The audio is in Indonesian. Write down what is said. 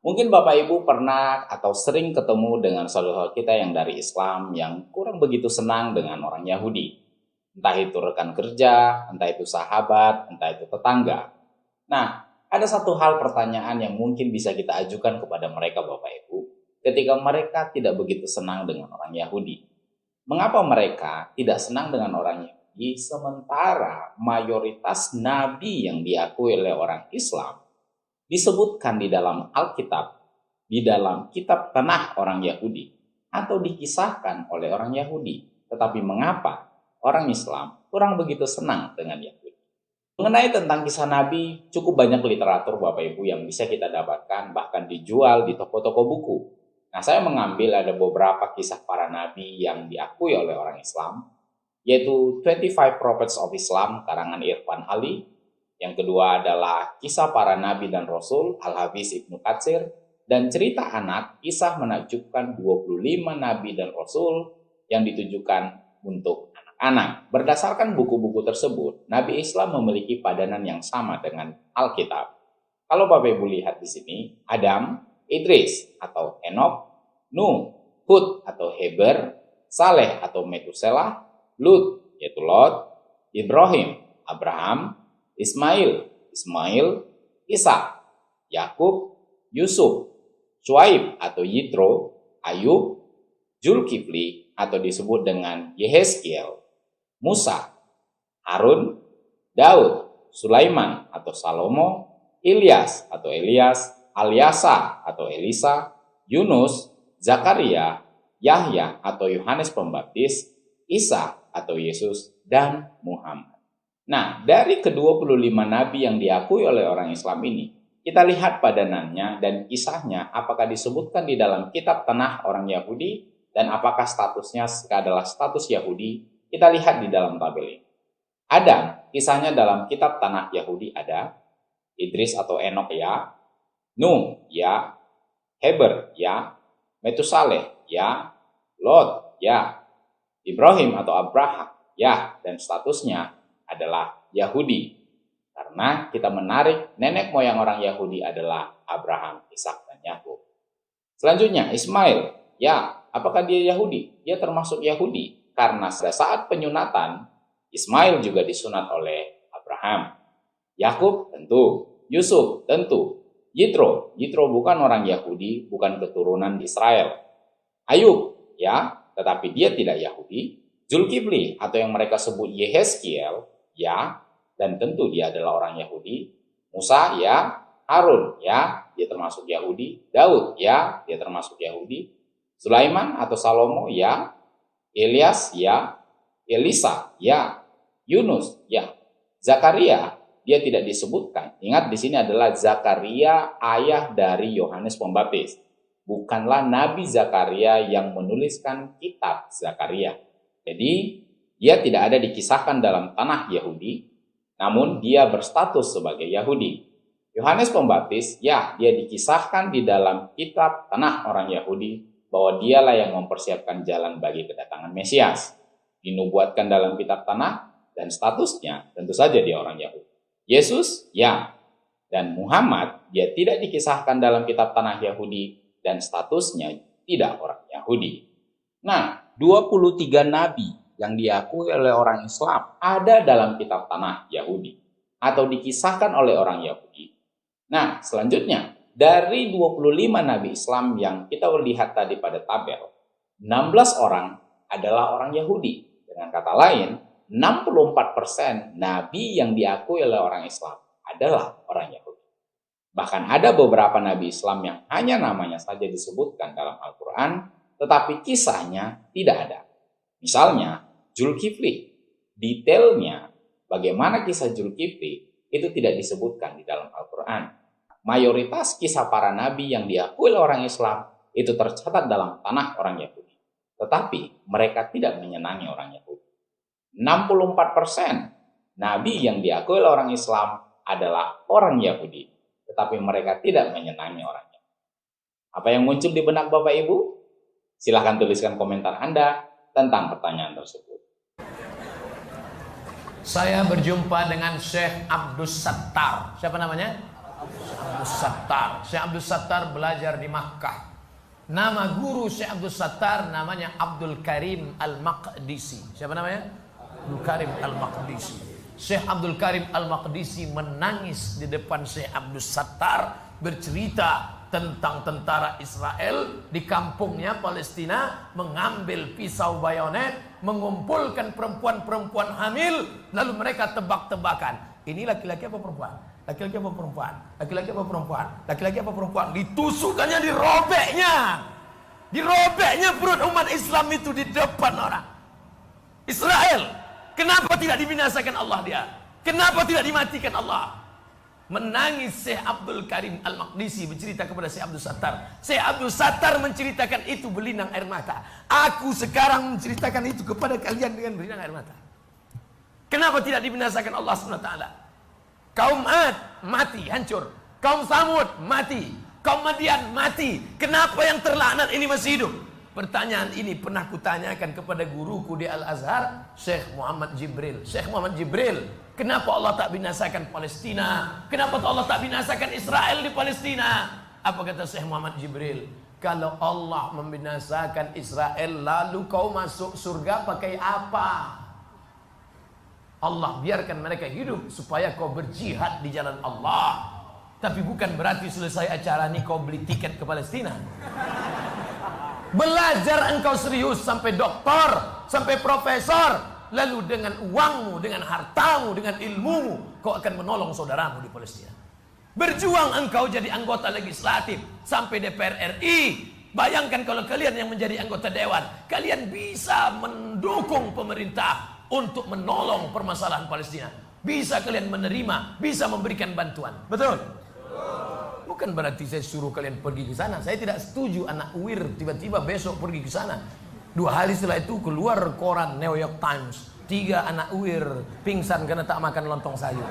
Mungkin Bapak Ibu pernah atau sering ketemu dengan saudara kita yang dari Islam yang kurang begitu senang dengan orang Yahudi. Entah itu rekan kerja, entah itu sahabat, entah itu tetangga. Nah, ada satu hal pertanyaan yang mungkin bisa kita ajukan kepada mereka Bapak Ibu ketika mereka tidak begitu senang dengan orang Yahudi. Mengapa mereka tidak senang dengan orang Yahudi sementara mayoritas nabi yang diakui oleh orang Islam disebutkan di dalam Alkitab, di dalam kitab tanah orang Yahudi, atau dikisahkan oleh orang Yahudi. Tetapi mengapa orang Islam kurang begitu senang dengan Yahudi? Mengenai tentang kisah Nabi, cukup banyak literatur Bapak Ibu yang bisa kita dapatkan, bahkan dijual di toko-toko buku. Nah, saya mengambil ada beberapa kisah para Nabi yang diakui oleh orang Islam, yaitu 25 Prophets of Islam, karangan Irfan Ali. Yang kedua adalah Kisah Para Nabi dan Rasul, Al-Hafiz Ibnu Katsir, dan cerita anak, kisah menakjubkan 25 Nabi dan Rasul yang ditujukan untuk anak-anak. Berdasarkan buku-buku tersebut, Nabi Islam memiliki padanan yang sama dengan Alkitab. Kalau Bapak Ibu lihat di sini, Adam, Idris atau Enok, Nuh, Hud atau Heber, Saleh atau Metuselah, Lut yaitu Lot, Ibrahim, Abraham, Ismail, Ishak, Yakub, Yusuf, Syuaib atau Yitro, Ayub, Zulkifli atau disebut dengan Yehezkiel, Musa, Harun, Daud, Sulaiman atau Salomo, Ilyas atau Elias, Alyasa atau Elisa, Yunus, Zakaria, Yahya atau Yohanes Pembaptis, Isa atau Yesus, dan Muhammad. Nah, dari ke-25 nabi yang diakui oleh orang Islam ini, kita lihat padanannya dan kisahnya apakah disebutkan di dalam kitab tanah orang Yahudi dan apakah statusnya adalah status Yahudi, kita lihat di dalam tabel ini. Adam, kisahnya dalam kitab tanah Yahudi ada, Idris atau Enok ya, Nuh ya, Heber ya, Metusaleh ya, Lot ya, Ibrahim atau Abraham ya, dan statusnya adalah Yahudi. Karena kita menarik nenek moyang orang Yahudi adalah Abraham, Ishak, dan Yakub. Selanjutnya, Ismail. Ya, apakah dia Yahudi? Dia termasuk Yahudi. Karena pada saat penyunatan, Ismail juga disunat oleh Abraham. Yakub tentu. Yusuf tentu. Yitro bukan orang Yahudi, bukan keturunan Israel. Ayub, ya, tetapi dia tidak Yahudi. Zulkifli atau yang mereka sebut Yehezkiel, ya, dan tentu dia adalah orang Yahudi. Musa, ya. Harun, ya, dia termasuk Yahudi. Daud, ya, dia termasuk Yahudi. Sulaiman atau Salomo, ya. Ilyas, ya. Elisa, ya. Yunus, ya. Zakaria, dia tidak disebutkan. Ingat di sini adalah Zakaria, ayah dari Yohanes Pembaptis. Bukanlah Nabi Zakaria yang menuliskan kitab Zakaria. Jadi, dia tidak ada dikisahkan dalam tanah Yahudi, namun dia berstatus sebagai Yahudi. Yohanes Pembaptis, ya, dia dikisahkan di dalam kitab tanah orang Yahudi bahwa dialah yang mempersiapkan jalan bagi kedatangan Mesias. Dinubuatkan dalam kitab tanah dan statusnya tentu saja dia orang Yahudi. Yesus, ya, dan Muhammad, dia tidak dikisahkan dalam kitab tanah Yahudi dan statusnya tidak orang Yahudi. Nah, 23 nabi yang diakui oleh orang Islam ada dalam kitab tanah Yahudi atau dikisahkan oleh orang Yahudi. Nah, selanjutnya dari 25 nabi Islam yang kita lihat tadi pada tabel, 16 orang adalah orang Yahudi. Dengan kata lain, 64% nabi yang diakui oleh orang Islam adalah orang Yahudi. Bahkan ada beberapa nabi Islam yang hanya namanya saja disebutkan dalam Al-Quran, tetapi kisahnya tidak ada. Misalnya, Zulkifli. Detailnya, bagaimana kisah Zulkifli, itu tidak disebutkan di dalam Al-Quran. Mayoritas kisah para nabi yang diakui oleh orang Islam, itu tercatat dalam tanah orang Yahudi. Tetapi, mereka tidak menyenangi orang Yahudi. 64% nabi yang diakui oleh orang Islam adalah orang Yahudi. Tetapi mereka tidak menyenangi orang Yahudi. Apa yang muncul di benak Bapak Ibu? Silahkan tuliskan komentar Anda tentang pertanyaan tersebut. Saya berjumpa dengan Syekh Abdus Sattar. Siapa namanya? Abdul Sattar. Syekh Abdul Sattar belajar di Makkah. Nama guru Syekh Abdul Sattar namanya Abdul Karim Al-Maqdisi. Siapa namanya? Abdul Karim Al-Maqdisi. Syekh Abdul Karim Al-Maqdisi menangis di depan Syekh Abdul Sattar, bercerita tentang tentara Israel di kampungnya Palestina mengambil pisau bayonet, mengumpulkan perempuan-perempuan hamil, lalu mereka tebak-tebakan, ini laki-laki apa perempuan? Laki-laki apa perempuan? Laki-laki apa perempuan? Laki-laki apa perempuan? Ditusukkannya, dirobeknya perut umat Islam itu di depan orang Israel. Kenapa tidak dibinasakan Allah dia? Kenapa tidak dimatikan Allah? Menangis Syekh Abdul Karim Al-Maqdisi bercerita kepada Syekh Abdul Sattar. Syekh Abdul Sattar menceritakan itu berlinang air mata. Aku sekarang menceritakan itu kepada kalian dengan berlinang air mata. Kenapa tidak dibinasakan Allah SWT? Kaum Ad mati, hancur. Kaum Samud mati. Kaum Madian mati. Kenapa yang terlaknat ini masih hidup? Pertanyaan ini pernah kutanyakan kepada guruku di Al-Azhar, Syekh Muhammad Jibril. Syekh Muhammad Jibril, kenapa Allah tak binasakan Palestina? Kenapa Allah tak binasakan Israel di Palestina? Apa kata Syekh Muhammad Jibril? Kalau Allah membinasakan Israel, lalu kau masuk surga pakai apa? Allah biarkan mereka hidup supaya kau berjihad di jalan Allah. Tapi bukan berarti selesai acara ini kau beli tiket ke Palestina. Belajar engkau serius sampai doktor, sampai profesor, lalu dengan uangmu, dengan hartamu, dengan ilmumu, kau akan menolong saudaramu di Palestina. Berjuang engkau jadi anggota legislatif sampai DPR RI. Bayangkan kalau kalian yang menjadi anggota dewan, kalian bisa mendukung pemerintah untuk menolong permasalahan Palestina. Bisa kalian menerima, bisa memberikan bantuan. Betul? Bukan berarti saya suruh kalian pergi ke sana. Saya tidak setuju anak UIR tiba-tiba besok pergi ke sana. 2 hari setelah itu keluar koran New York Times, 3 anak UIR pingsan karena tak makan lontong sayur.